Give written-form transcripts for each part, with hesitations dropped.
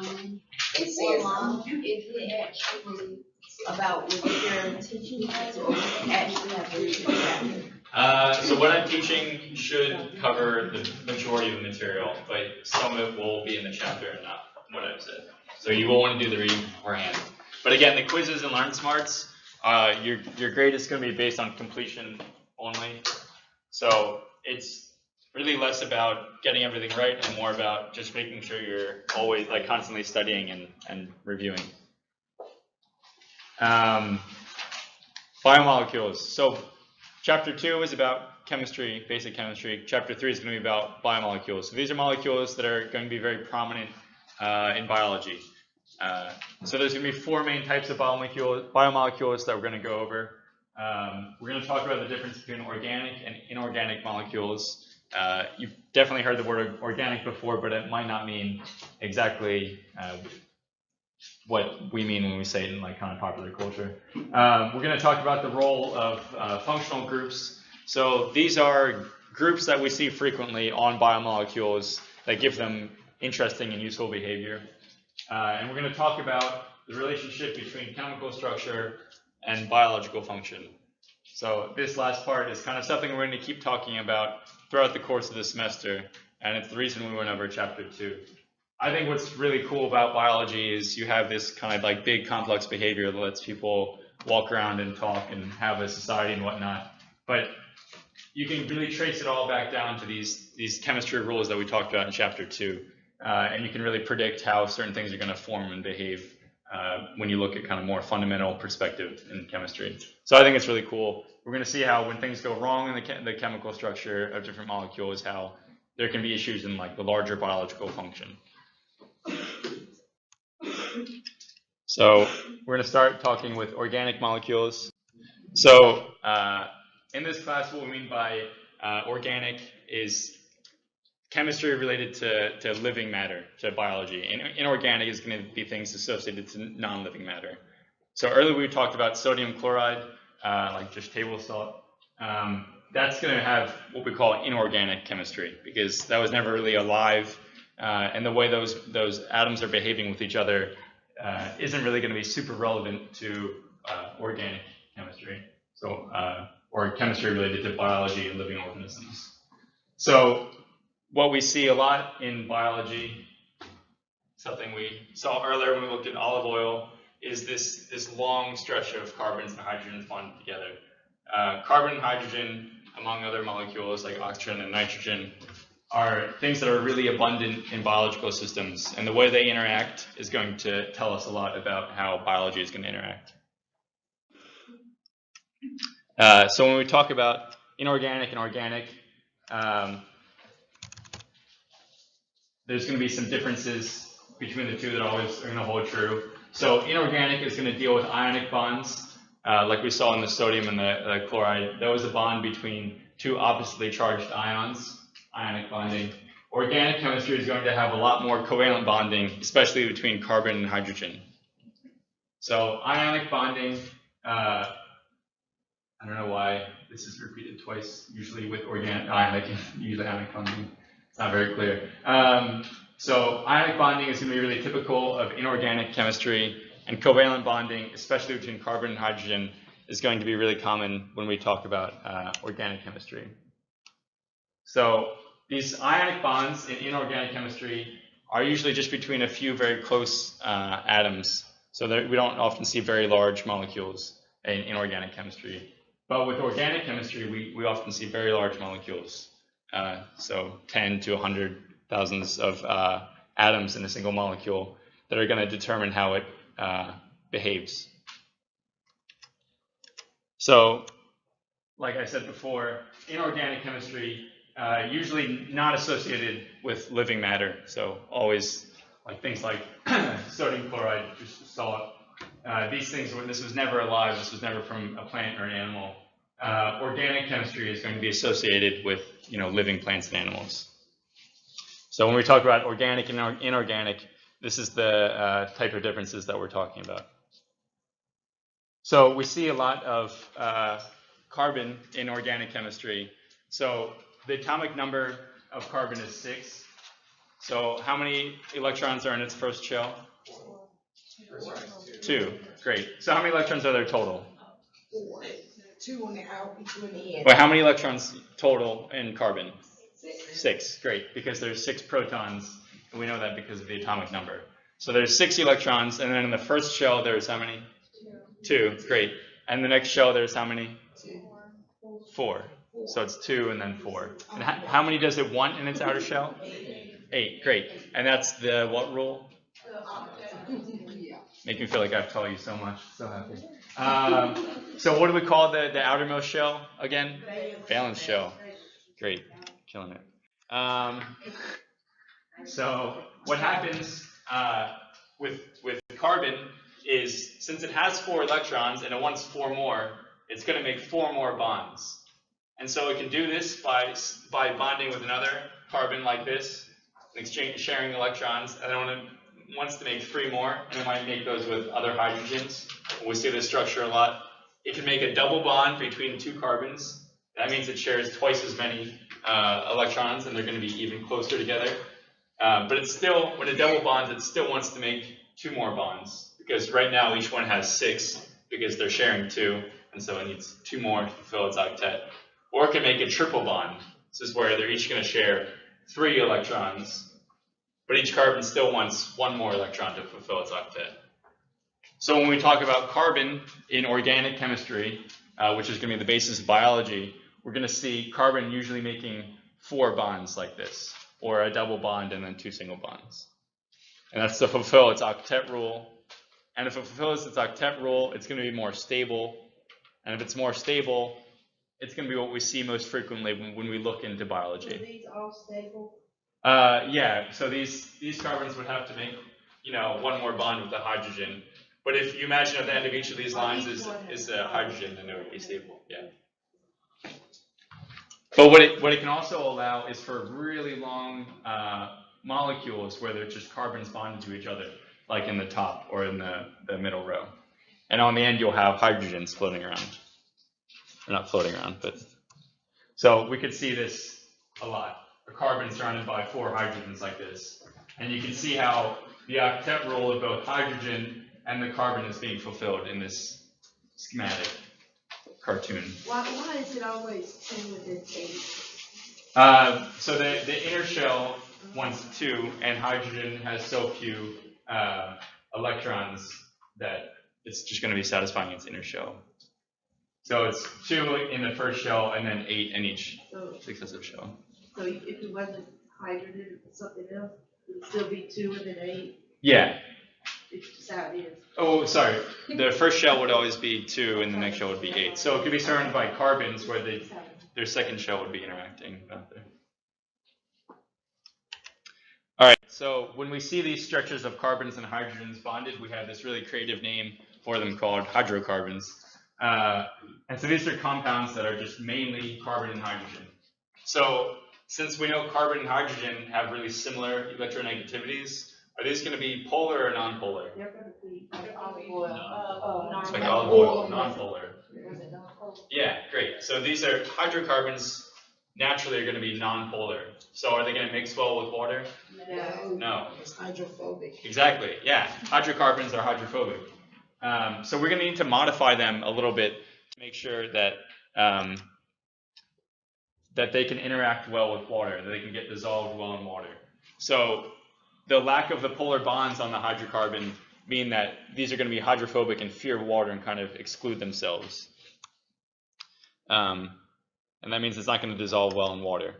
It says if you actually about what you're teaching us, or you actually have to read the chapter. So what I'm teaching should cover the majority of the material, but some of it will be in the chapter and not what I've said. So you will want to do the reading beforehand. But again, the quizzes and Learn Smarts, your grade is going to be based on completion only. So it's really less about getting everything right and more about just making sure you're always like constantly studying and reviewing. Biomolecules. So Chapter 2 is about chemistry, basic chemistry. Chapter 3 is going to be about biomolecules. So these are molecules that are going to be very prominent in biology. So there's going to be 4 main types of biomolecules that we're going to go over. We're going to talk about the difference between organic and inorganic molecules. You've definitely heard the word organic before, but it might not mean exactly what we mean when we say it in like kind of popular culture. We're going to talk about the role of functional groups. So these are groups that we see frequently on biomolecules that give them interesting and useful behavior. And we're going to talk about the relationship between chemical structure and biological function. So this last part is kind of something we're going to keep talking about throughout the course of the semester, and it's the reason we went over Chapter 2. I think what's really cool about biology is you have this kind of like big complex behavior that lets people walk around and talk and have a society and whatnot. But you can really trace it all back down to these chemistry rules that we talked about in Chapter 2. And you can really predict how certain things are going to form and behave when you look at kind of more fundamental perspective in chemistry. So I think it's really cool. We're going to see how when things go wrong in the chemical structure of different molecules, how there can be issues in like the larger biological function. So we're going to start talking with organic molecules. So in this class, what we mean by organic is chemistry related to living matter, to biology. And inorganic is going to be things associated to non-living matter. So earlier we talked about sodium chloride, like just table salt. That's going to have what we call inorganic chemistry because that was never really alive. And the way those atoms are behaving with each other isn't really going to be super relevant to organic chemistry, so or chemistry related to biology and living organisms. So what we see a lot in biology, something we saw earlier when we looked at olive oil, is this long stretch of carbons and hydrogens bonded together. Carbon and hydrogen, among other molecules like oxygen and nitrogen, are things that are really abundant in biological systems, and the way they interact is going to tell us a lot about how biology is going to interact. So when we talk about inorganic and organic, there's going to be some differences between the two that always are going to hold true. So inorganic is going to deal with ionic bonds, like we saw in the sodium and the chloride. That was a bond between two oppositely charged ions. Ionic bonding. Organic chemistry is going to have a lot more covalent bonding, especially between carbon and hydrogen. So ionic bonding, I don't know why this is repeated twice, usually with ionic bonding. It's not very clear. So ionic bonding is going to be really typical of inorganic chemistry, and covalent bonding, especially between carbon and hydrogen, is going to be really common when we talk about organic chemistry. So these ionic bonds in inorganic chemistry are usually just between a few very close atoms. So we don't often see very large molecules in inorganic chemistry. But with organic chemistry, we often see very large molecules. So 10 to 100 thousands of atoms in a single molecule that are going to determine how it behaves. So, like I said before, inorganic chemistry usually not associated with living matter. So always like things like sodium chloride, just salt. These things, this was never alive. This was never from a plant or an animal. Organic chemistry is going to be associated with living plants and animals. So when we talk about organic and inorganic, this is the type of differences that we're talking about. So we see a lot of carbon in organic chemistry. So the atomic number of carbon is 6. So how many electrons are in its first shell? 2. Great. So how many electrons are there total? 4. 2 on the out, 2 on the end. Well, how many electrons total in carbon? 6. Great, because there's 6 protons, and we know that because of the atomic number. So there's 6 electrons, and then in the first shell there's how many? 2. Great. And the next shell there's how many? 4. So it's 2 and then 4. And how many does it want in its outer shell? 8. Great. And that's the what rule? Make me feel like I've taught you so much. So happy. So what do we call the outermost shell again? Valence shell. Great. Killing it. So what happens with carbon is, since it has 4 electrons and it wants 4 more, it's going to make 4 more bonds. And so it can do this by bonding with another carbon like this, sharing electrons, and then when it wants to make 3 more, and it might make those with other hydrogens. We see this structure a lot. It can make a double bond between 2 carbons. That means it shares twice as many electrons, and they're going to be even closer together. But it's still, when it double bonds, it still wants to make 2 more bonds, because right now each one has 6, because they're sharing 2, and so it needs 2 more to fulfill its octet. Or it can make a triple bond. This is where they're each going to share 3 electrons, but each carbon still wants 1 more electron to fulfill its octet. So when we talk about carbon in organic chemistry, which is going to be the basis of biology, we're going to see carbon usually making 4 bonds like this, or a double bond and then 2 single bonds. And that's to fulfill its octet rule. And if it fulfills its octet rule, it's going to be more stable. And if it's more stable, it's going to be what we see most frequently when we look into biology. Are these all stable? Yeah, so these carbons would have to make, 1 more bond with the hydrogen. But if you imagine at the end of each of these lines is a hydrogen, then it would be stable. Yeah. But what it can also allow is for really long molecules where they're just carbons bonded to each other, like in the top or in the middle row. And on the end, you'll have hydrogens floating around. Or not floating around, but. So we could see this a lot. A carbon surrounded by 4 hydrogens like this. And you can see how the octet rule of both hydrogen and the carbon is being fulfilled in this schematic cartoon. Why is it always 2 and then 8? So the inner shell wants 2, and hydrogen has so few electrons that it's just going to be satisfying its inner shell. So it's 2 in the first shell and then 8 in each successive shell. So if it wasn't hydrogen or something else, it would still be 2 and then 8? Yeah. It's just how it is. Oh, sorry. The first shell would always be 2 and the next shell would be 8. So it could be surrounded by carbons where their second shell would be interacting out there. All right, so when we see these structures of carbons and hydrogens bonded, we have this really creative name for them called hydrocarbons. And so these are compounds that are just mainly carbon and hydrogen. So since we know carbon and hydrogen have really similar electronegativities, are these going to be polar or nonpolar? They're going to be like olive oil. It's like olive oil, nonpolar. Yeah, great. So these are hydrocarbons. Naturally, are going to be nonpolar. So are they going to mix well with water? No. It's hydrophobic. Exactly. Yeah, hydrocarbons are hydrophobic. So we're going to need to modify them a little bit to make sure that that they can interact well with water, that they can get dissolved well in water. So the lack of the polar bonds on the hydrocarbon mean that these are going to be hydrophobic and fear water and kind of exclude themselves. And that means it's not going to dissolve well in water.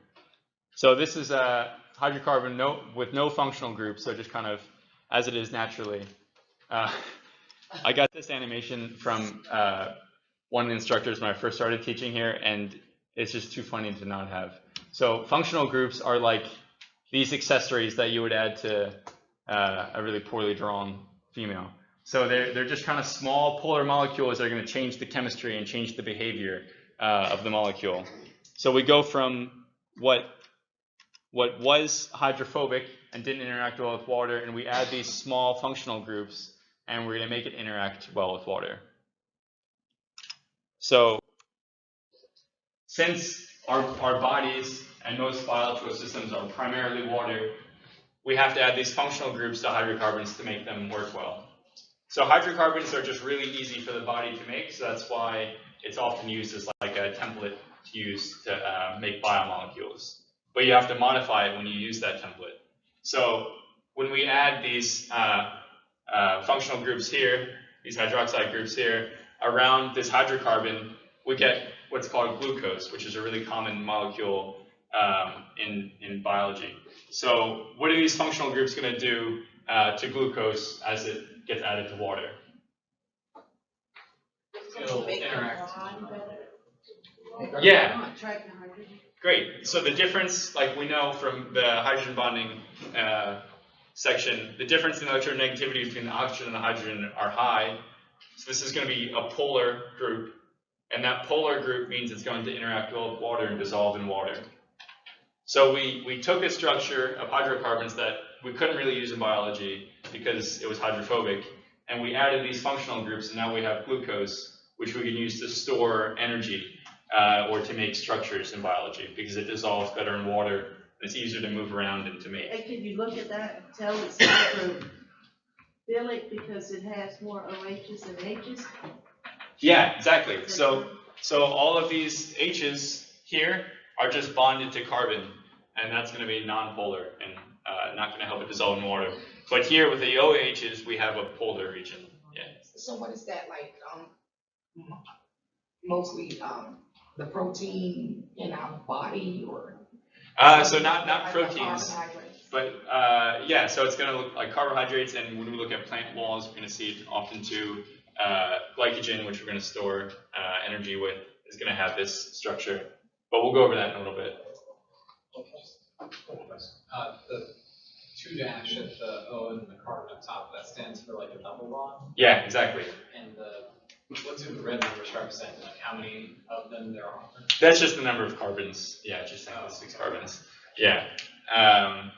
So this is a hydrocarbon with no functional group, so just kind of as it is naturally. I got this animation from one of the instructors when I first started teaching here, and it's just too funny to not have. So functional groups are like these accessories that you would add to a really poorly drawn female. So they're just kind of small polar molecules that are going to change the chemistry and change the behavior of the molecule. So we go from what was hydrophobic and didn't interact well with water, and we add these small functional groups, and we're going to make it interact well with water. So since our bodies and most biological systems are primarily water, we have to add these functional groups to hydrocarbons to make them work well. So hydrocarbons are just really easy for the body to make, so that's why it's often used as like a template to use to make biomolecules. But you have to modify it when you use that template. So when we add these functional groups here, these hydroxide groups here, around this hydrocarbon, we get what's called glucose, which is a really common molecule in biology. So what are these functional groups going to do to glucose as it gets added to water? It'll interact. Yeah. Great. So the difference, like we know from the hydrogen bonding section, the difference in electronegativity between the oxygen and the hydrogen are high. So this is going to be a polar group, and that polar group means it's going to interact well with water and dissolve in water. So we took a structure of hydrocarbons that we couldn't really use in biology because it was hydrophobic, and we added these functional groups, and now we have glucose, which we can use to store energy or to make structures in biology because it dissolves better in water and it's easier to move around and to make. And can you look at that and tell it's hydrophilic because it has more OHs and Hs? Yeah, exactly. So all of these H's here are just bonded to carbon, and that's going to be nonpolar and not going to help it dissolve in water. But here with the OHs, we have a polar region. Yeah. So what is that like? Mostly the protein in our body, or so not proteins, but yeah. So it's going to look like carbohydrates, and when we look at plant walls, we're going to see it often too. Glycogen, which we're going to store energy with, is going to have this structure. But we'll go over that in a little bit. The 2' at the O and the carbon on top, that stands for like a double bond? Yeah, exactly. And what do the red numbers represent? Like how many of them there are? That's just the number of carbons. Yeah, just saying the 6 carbons. Yeah. I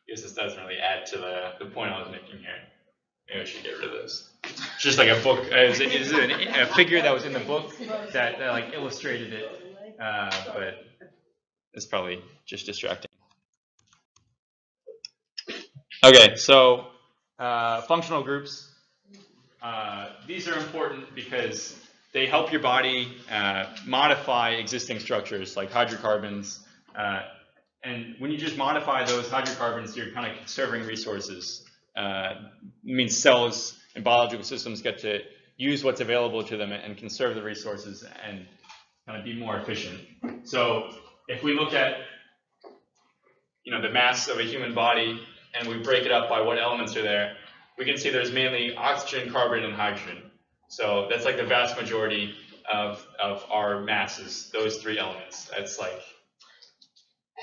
guess this doesn't really add to the point I was making here. Maybe I should get rid of those. It's just like a book. It's a figure that was in the book that like illustrated it, but it's probably just distracting. Okay, so functional groups. These are important because they help your body modify existing structures like hydrocarbons. And when you just modify those hydrocarbons, you're kind of conserving resources. It means cells and biological systems get to use what's available to them and conserve the resources and kind of be more efficient. So if we look at the mass of a human body and we break it up by what elements are there, we can see there's mainly oxygen, carbon, and hydrogen. So that's like the vast majority of our masses, those 3 elements. That's like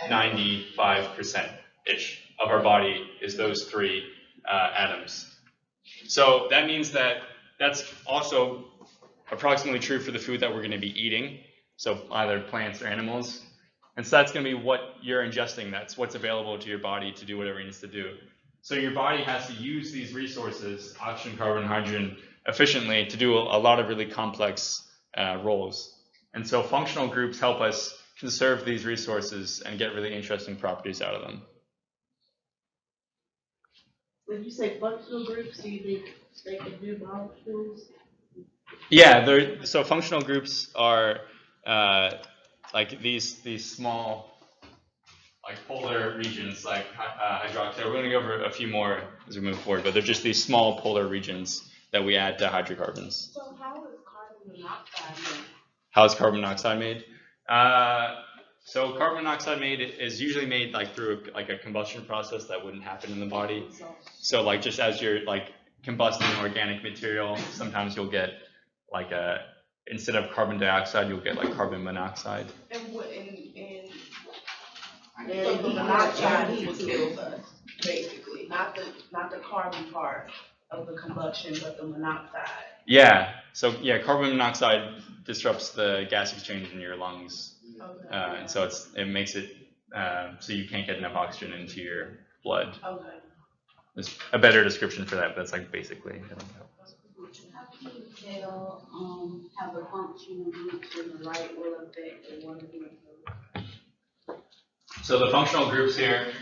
95%-ish of our body is those 3 atoms. So that means that that's also approximately true for the food that we're going to be eating, so either plants or animals. And so that's going to be what you're ingesting. That's what's available to your body to do whatever it needs to do. So your body has to use these resources, oxygen, carbon, hydrogen, efficiently to do a lot of really complex roles. And so functional groups help us conserve these resources and get really interesting properties out of them. When you say functional groups, do you think they can do molecules? Yeah, so functional groups are like these small like polar regions like hydroxide. We're going to go over a few more as we move forward, but they're just these small polar regions that we add to hydrocarbons. So how is carbon monoxide made? How is carbon monoxide made? So carbon monoxide is usually made like through a combustion process that wouldn't happen in the body. So like just as you're like combusting organic material, sometimes you'll get like instead of carbon dioxide, you'll get like carbon monoxide. So the monoxide would kill us, basically. Not the carbon part of the combustion, but the monoxide. Yeah. So yeah, carbon monoxide disrupts the gas exchange in your lungs. Okay. And so it makes it so you can't get enough oxygen into your blood. Okay. There's a better description for that, but that's like basically. How can you tell how the functional groups in the right will affect the one group? So the functional groups here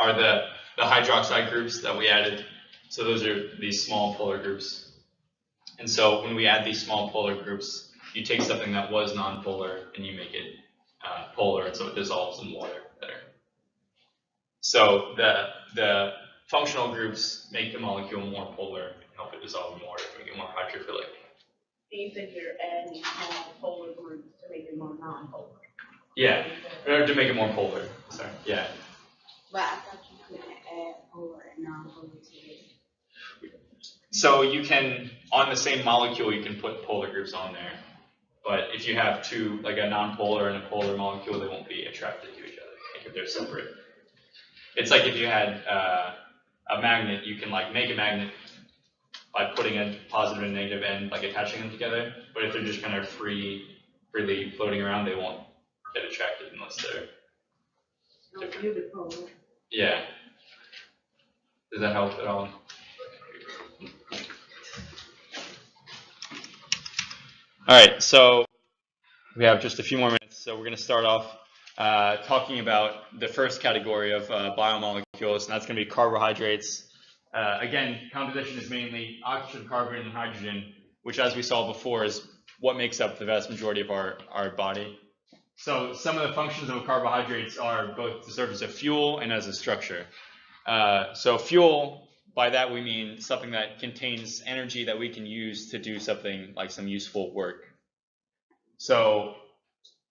are the hydroxide groups that we added. So those are these small polar groups. And so when we add these small polar groups, you take something that was nonpolar and you make it polar, and so it dissolves in water better. So the functional groups make the molecule more polar and help it dissolve in water to make it more hydrophilic. You said you're adding polar groups to make it more non-polar. Yeah, or to make it more polar. Sorry. Yeah. But I thought you couldn't add polar and non-polar to it. So you can, on the same molecule, you can put polar groups on there. But if you have two, like a non-polar and a polar molecule, they won't be attracted to each other, like if they're separate. It's like if you had a magnet, you can like make a magnet by putting a positive and negative end, like attaching them together. But if they're just kind of freely floating around, they won't get attracted unless they're Beautiful. Yeah. Does that help at all? All right, so we have just a few more minutes, so we're going to start off talking about the first category of biomolecules, and that's going to be carbohydrates. Again, composition is mainly oxygen, carbon, and hydrogen, which, as we saw before, is what makes up the vast majority of our body. So some of the functions of carbohydrates are both to serve as a fuel and as a structure. So fuel, by that we mean something that contains energy that we can use to do something like some useful work. So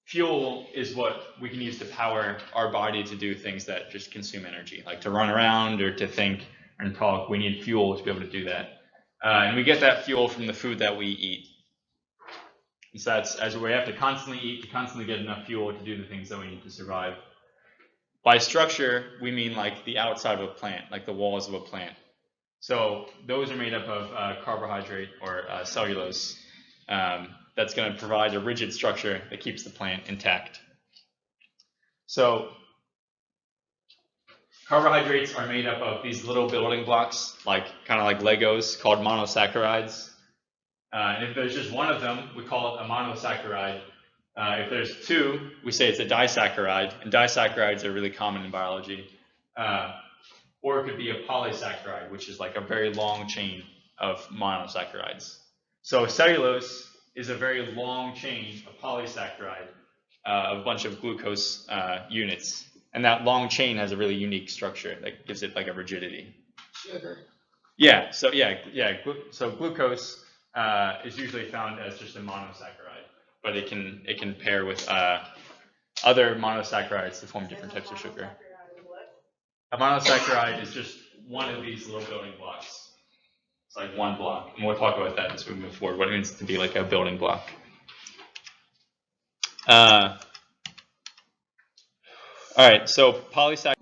fuel is what we can use to power our body to do things that just consume energy, like to run around or to think and talk. We need fuel to be able to do that. And we get that fuel from the food that we eat. So that's as we have to constantly eat to constantly get enough fuel to do the things that we need to survive. By structure, we mean like the outside of a plant, like the walls of a plant. So those are made up of carbohydrate or cellulose. That's going to provide a rigid structure that keeps the plant intact. So carbohydrates are made up of these little building blocks, like kind of like Legos, called monosaccharides. And if there's just one of them, we call it a monosaccharide. If there's two, we say it's a disaccharide, and disaccharides are really common in biology. Or it could be a polysaccharide, which is like a very long chain of monosaccharides. So cellulose is a very long chain of polysaccharide, of a bunch of glucose units. And that long chain has a really unique structure that gives it like a rigidity. Sugar. Yeah, so so glucose is usually found as just a monosaccharide, but it can pair with other monosaccharides to form different types of sugar. A monosaccharide is just one of these little building blocks. It's like one block, and we'll talk about that as we move forward, what it means to be like a building block. All right, so polysaccharides